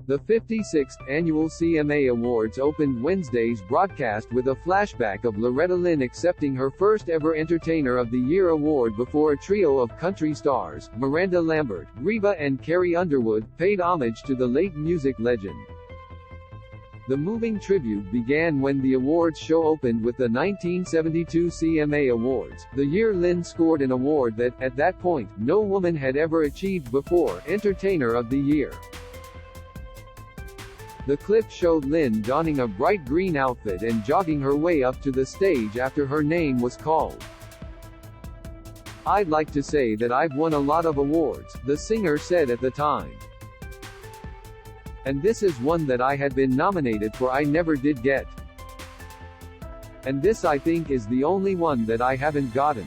The 56th annual CMA Awards opened Wednesday's broadcast with a flashback of Loretta Lynn accepting her first ever Entertainer of the Year award before a trio of country stars, Miranda Lambert, Reba And Carrie Underwood, paid homage to the late music legend. The moving tribute began when the awards show opened with the 1972 CMA Awards, the year Lynn scored an award that, at that point, no woman had ever achieved before, Entertainer of the Year. The clip showed Lynn donning a bright green outfit and jogging her way up to the stage after her name was called. "I'd like to say that I've won a lot of awards," the singer said at the time. "And this is one that I had been nominated for I never did get. And this I think is the only one that I haven't gotten.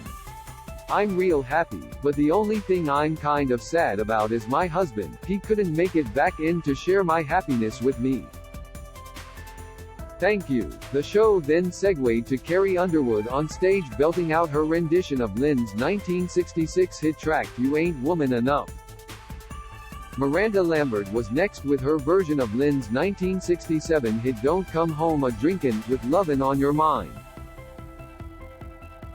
I'm real happy, but the only thing I'm kind of sad about is my husband, he couldn't make it back in to share my happiness with me. Thank you." The show then segued to Carrie Underwood on stage belting out her rendition of Lynn's 1966 hit track You Ain't Woman Enough. Miranda Lambert was next with her version of Lynn's 1967 hit Don't Come Home a Drinkin', with Lovin' on Your Mind.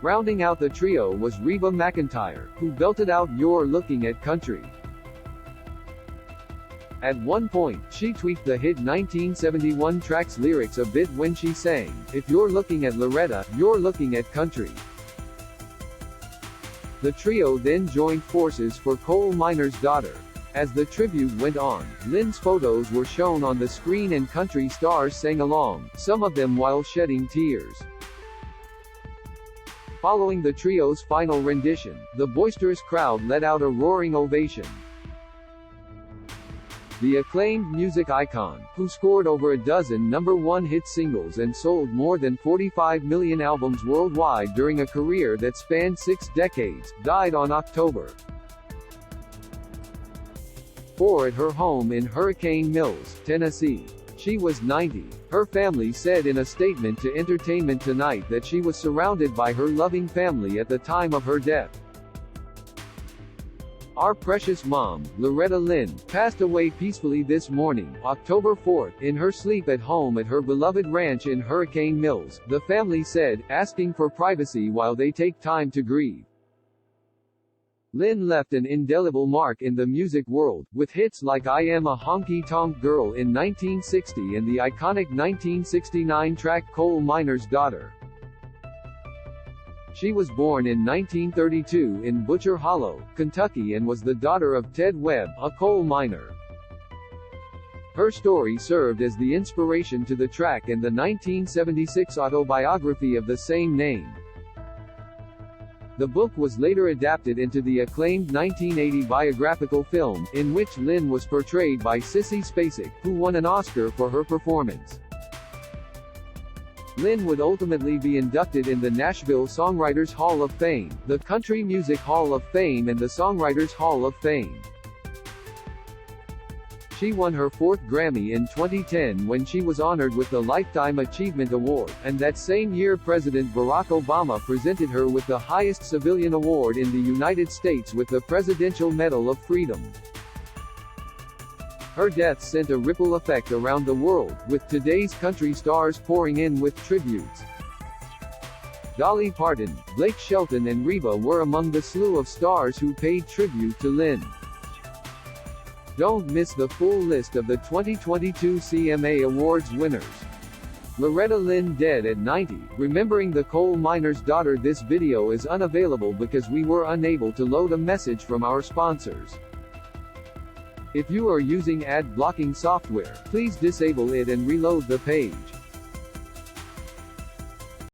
Rounding out the trio was Reba McEntire, who belted out You're Looking at Country. At one point, she tweaked the hit 1971 track's lyrics a bit when she sang, "If you're looking at Loretta, you're looking at country." The trio then joined forces for Coal Miner's Daughter. As the tribute went on, Lynn's photos were shown on the screen and country stars sang along, some of them while shedding tears. Following the trio's final rendition, the boisterous crowd let out a roaring ovation. The acclaimed music icon, who scored over a dozen #1 hit singles and sold more than 45 million albums worldwide during a career that spanned 6 decades, died on October 4 at her home in Hurricane Mills, Tennessee. She was 90. Her family said in a statement to Entertainment Tonight that she was surrounded by her loving family at the time of her death. "Our precious mom, Loretta Lynn, passed away peacefully this morning, October 4, in her sleep at home at her beloved ranch in Hurricane Mills," the family said, asking for privacy while they take time to grieve. Lynn left an indelible mark in the music world, with hits like I Am a Honky Tonk Girl in 1960 and the iconic 1969 track Coal Miner's Daughter. She was born in 1932 in Butcher Hollow, Kentucky and was the daughter of Ted Webb, a coal miner. Her story served as the inspiration to the track and the 1976 autobiography of the same name. The book was later adapted into the acclaimed 1980 biographical film, in which Lynn was portrayed by Sissy Spacek, who won an Oscar for her performance. Lynn would ultimately be inducted in the Nashville Songwriters Hall of Fame, the Country Music Hall of Fame and the Songwriters Hall of Fame. She won her 4th Grammy in 2010 when she was honored with the Lifetime Achievement Award, and that same year President Barack Obama presented her with the highest civilian award in the United States with the Presidential Medal of Freedom. Her death sent a ripple effect around the world, with today's country stars pouring in with tributes. Dolly Parton, Blake Shelton and Reba were among the slew of stars who paid tribute to Lynn. Don't miss the full list of the 2022 CMA Awards winners. Loretta Lynn dead at 90, remembering the coal miner's daughter. This video is unavailable because we were unable to load a message from our sponsors. If you are using ad blocking software, please disable it and reload the page.